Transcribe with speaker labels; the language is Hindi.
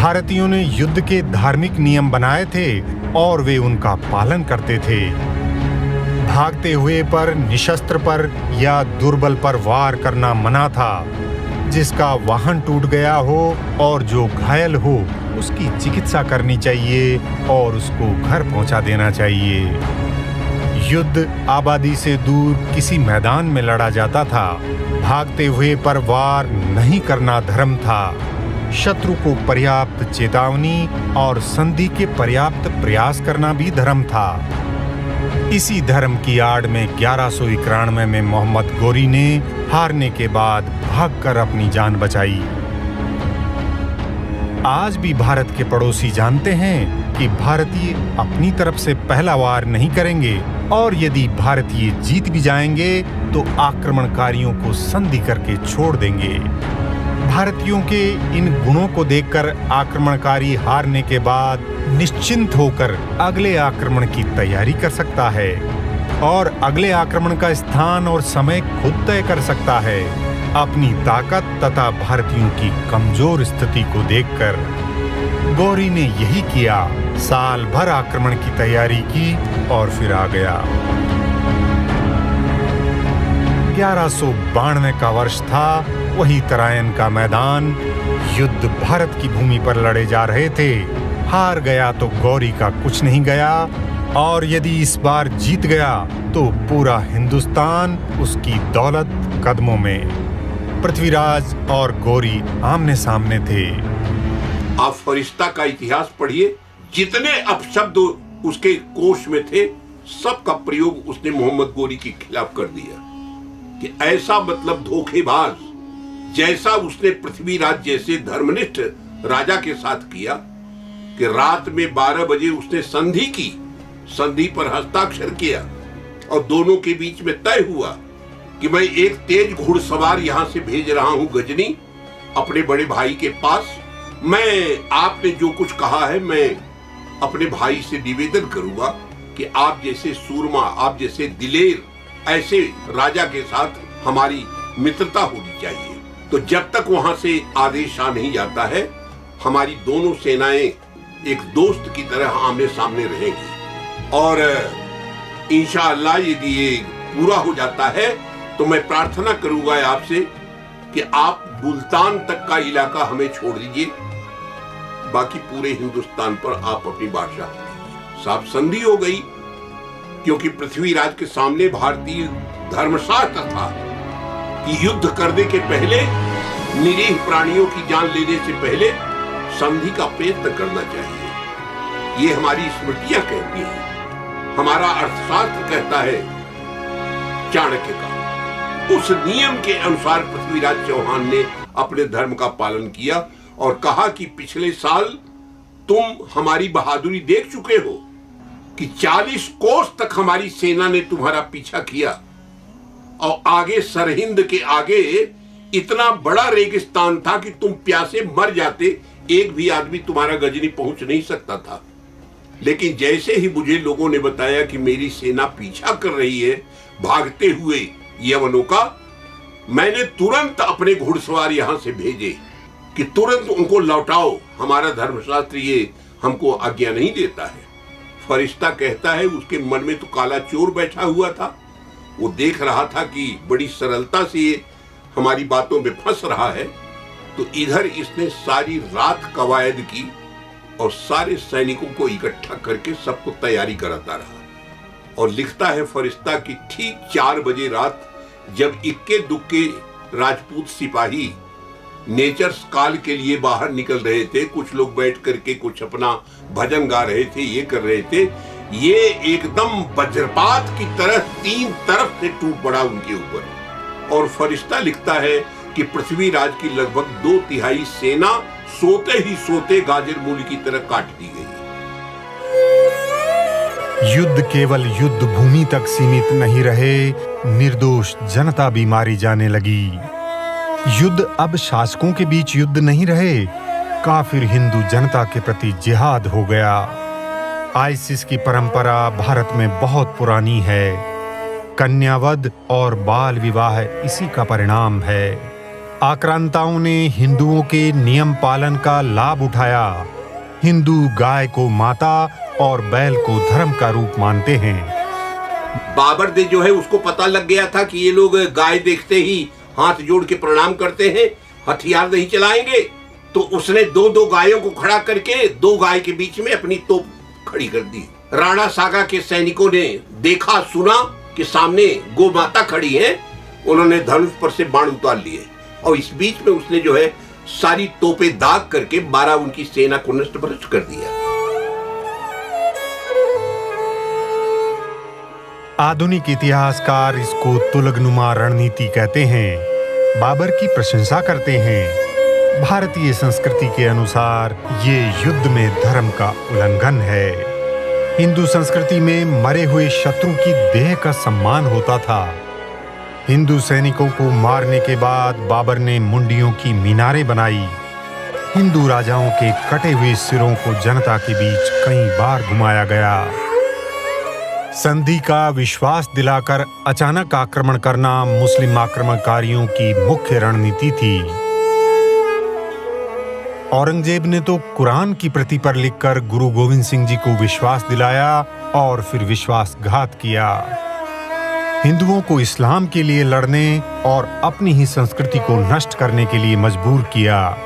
Speaker 1: भारतीयों ने युद्ध के धार्मिक नियम बनाए थे और वे उनका पालन करते थे। भागते हुए पर, निशस्त्र पर या दुर्बल पर वार करना मना था। जिसका वाहन टूट गया हो और जो घायल हो उसकी चिकित्सा करनी चाहिए और उसको घर पहुंचा देना चाहिए। युद्ध आबादी से दूर किसी मैदान में लड़ा जाता था। भागते हुए पर वार नहीं करना धर्म था। शत्रु को पर्याप्त चेतावनी और संधि के पर्याप्त प्रयास करना भी धर्म था। इसी धर्म की आड़ में 1191 में मोहम्मद गोरी ने हारने के बाद भागकर अपनी जान बचाई। आज भी भारत के पड़ोसी जानते हैं कि भारतीय अपनी तरफ से पहला वार नहीं करेंगे और यदि भारतीय जीत भी जाएंगे तो आक्रमणकारियों को संधि करके छोड़ देंगे। भारतीयों के इन गुणों को देखकर आक्रमणकारी हारने के बाद निश्चिंत होकर अगले आक्रमण की तैयारी कर सकता है और अगले आक्रमण का स्थान और समय खुद तय कर सकता है। अपनी ताकत तथा भारतीयों की कमजोर स्थिति को देखकर गौरी ने यही किया। साल भर आक्रमण की तैयारी की और फिर आ गया। 1192 का वर्ष था, वही तराइन का मैदान। युद्ध भारत की भूमि पर लड़े जा रहे थे। हार गया तो गौरी का कुछ नहीं गया और यदि इस बार जीत गया तो पूरा हिंदुस्तान उसकी दौलत कदमों में। पृथ्वीराज और गौरी आमने सामने थे।
Speaker 2: आप फरिश्ता का इतिहास पढ़िए, जितने अपशब्द उसके कोश में थे सबका प्रयोग उसने मोहम्मद गोरी के खिलाफ कर दिया कि ऐसा मतलब धोखेबाज, जैसा उसने पृथ्वीराज जैसे धर्मनिष्ठ राजा के साथ किया कि रात में 12 बजे उसने संधि की, संधि पर हस्ताक्षर किया और दोनों के बीच में तय हुआ कि मैं एक तेज घुड़सवार यहां से भेज रहा हूं गजनी अपने बड़े भाई के पास। मैं आपने जो कुछ कहा है मैं अपने भाई से निवेदन करूंगा कि आप जैसे सूरमा, आप जैसे दिलेर ऐसे राजा के साथ हमारी मित्रता होनी चाहिए। तो जब तक वहां से आदेश आ नहीं जाता है हमारी दोनों सेनाएं एक दोस्त की तरह आमने सामने रहेंगी और इंशाअल्लाह यदि ये पूरा हो जाता है तो मैं प्रार्थना करूंगा आपसे कि आप मुल्तान तक का इलाका हमें छोड़ दीजिए, बाकी पूरे हिंदुस्तान पर आप अपनी बादशाह। साफ संधि हो गई क्योंकि पृथ्वीराज के सामने भारतीय धर्मशास्त्र था कि युद्ध करने के पहले, निरीह प्राणियों की जान लेने से पहले संधि का प्रयत्न करना चाहिए। ये हमारी स्मृतियां कहती हैं, हमारा अर्थशास्त्र कहता है चाणक्य का। उस नियम के अनुसार पृथ्वीराज चौहान ने अपने धर्म का पालन किया और कहा कि पिछले साल तुम हमारी बहादुरी देख चुके हो कि 40 कोस तक हमारी सेना ने तुम्हारा पीछा किया और आगे सरहिंद के आगे इतना बड़ा रेगिस्तान था कि तुम प्यासे मर जाते, एक भी आदमी तुम्हारा गजनी पहुंच नहीं सकता था। लेकिन जैसे ही मुझे लोगों ने बताया कि मेरी सेना पीछा कर रही है भागते हुए यवनों का, मैंने तुरंत अपने घुड़सवार यहां से भेजे कि तुरंत उनको लौटाओ। हमारा धर्मशास्त्र ये हमको आज्ञा नहीं देता है। फरिश्ता कहता है उसके मन में तो काला चोर बैठा हुआ था। वो देख रहा था कि बड़ी सरलता से ये हमारी बातों में फंस रहा है, तो इधर इसने सारी रात कवायद की और सारे सैनिकों को इकट्ठा करके सबको तैयारी कराता रहा। और लिखता है फरिश्ता कि ठीक 4 बजे रात जब इक्के दुक्के राजपूत सिपाही नेचर्स कॉल के लिए बाहर निकल रहे थे, कुछ लोग बैठ करके कुछ अपना भजन गा रहे थे, ये कर रहे थे, ये एकदम वज्रपात की तरह 3 तरफ से टूट पड़ा उनके ऊपर। और फरिश्ता लिखता है कि पृथ्वीराज की लगभग 2/3 सेना सोते ही सोते गाजर मूली की तरह काट दी गई।
Speaker 1: युद्ध केवल युद्ध भूमि तक सीमित नहीं रहे, निर्दोष जनता भी मारी जाने लगी। युद्ध अब शासकों के बीच युद्ध नहीं रहे, काफिर हिंदू जनता के प्रति जिहाद हो गया। आइसिस की परंपरा भारत में बहुत पुरानी है। कन्यावध और बाल विवाह इसी का परिणाम है। आक्रांताओं ने हिंदुओं के नियम पालन का लाभ उठाया। हिंदू गाय को माता और बैल को धर्म का रूप मानते हैं।
Speaker 2: बाबर ने जो है उसको पता लग गया था कि ये लोग गाय देखते ही हाथ जोड़ के प्रणाम करते हैं, हथियार नहीं चलाएंगे, तो उसने दो दो गायों को खड़ा करके दो गाय के बीच में अपनी तोप खड़ी कर दी। राणा सागा के सैनिकों ने देखा सुना कि सामने गौ माता खड़ी है, उन्होंने धनुष पर से बाण उतार लिए और इस बीच में उसने जो है सारी तोपें दाग करके 12 उनकी सेना को नष्ट भ्रष्ट कर दिया।
Speaker 1: आधुनिक इतिहासकार इसको तुलगनुमा रणनीति कहते हैं। बाबर की प्रशंसा करते हैं। भारतीय संस्कृति के अनुसार ये युद्ध में धर्म का उल्लंघन है। हिंदू संस्कृति में मरे हुए शत्रु की देह का सम्मान होता था। हिंदू सैनिकों को मारने के बाद बाबर ने मुंडियों की मीनारें बनाई। हिंदू राजाओं के कटे हुए सिरों को जनता के बीच कई बार घुमाया गया। संधि का विश्वास दिलाकर अचानक आक्रमण करना मुस्लिम आक्रमणकारियों की मुख्य रणनीति थी। औरंगजेब ने तो कुरान की प्रति पर लिखकर गुरु गोविंद सिंह जी को विश्वास दिलाया और फिर विश्वासघात किया। हिंदुओं को इस्लाम के लिए लड़ने और अपनी ही संस्कृति को नष्ट करने के लिए मजबूर किया।